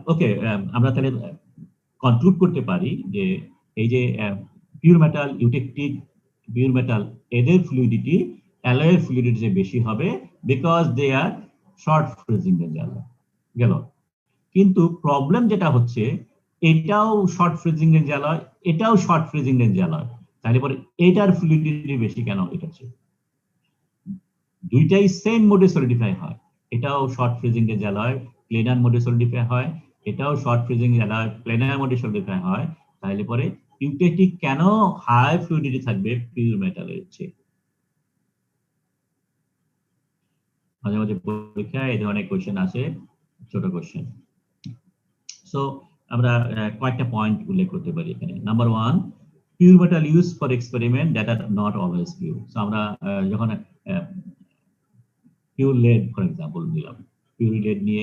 ওকে, আমরা তাহলে কনক্লুড করতে পারি যে এই যে pure metal, eutectic, pure metal, এদের ফ্লুইডিটি অ্যালয়ের ফ্লুইডিটি যে বেশি হবে, because they are short freezing এর জ্বালা গেল। কিন্তু প্রবলেম যেটা হচ্ছে, এটাও শর্ট ফ্রিজিং এর জ্বালা, এটাও শর্ট ফ্রিজিং এর জ্বালা, তাহলে পরে এটার ফ্লুইডিটি বেশি কেন? এটা চেয়ে দুইটাই সেম মোডে সলিডিফাই হয়, এটাও শর্ট ফ্রিজিং এর জ্বালায় প্লেনার মোডে সলিডিফাই হয়, এটাও শর্ট ফ্রিজিং জ্বালায় প্লেনার মোডে সলিডিফাই হয়, তাহলে পরে ইউটেকটিক কেন হাই ফ্লুইডিটি থাকবে পিওর মেটালের চেয়ে? মাঝে মাঝে পরীক্ষায় এই ধরনের কোশ্চেন আসে, ছোট কোশ্চেন। সো আমরা কয়েকটা পয়েন্ট উল্লেখ করতে পারি এখানে। Number one, pure metal use for experiment that are not always pure. So আমরা যখন পিওর লেড ফর এক্সাম্পল দিলাম, পিওর লেড নিয়ে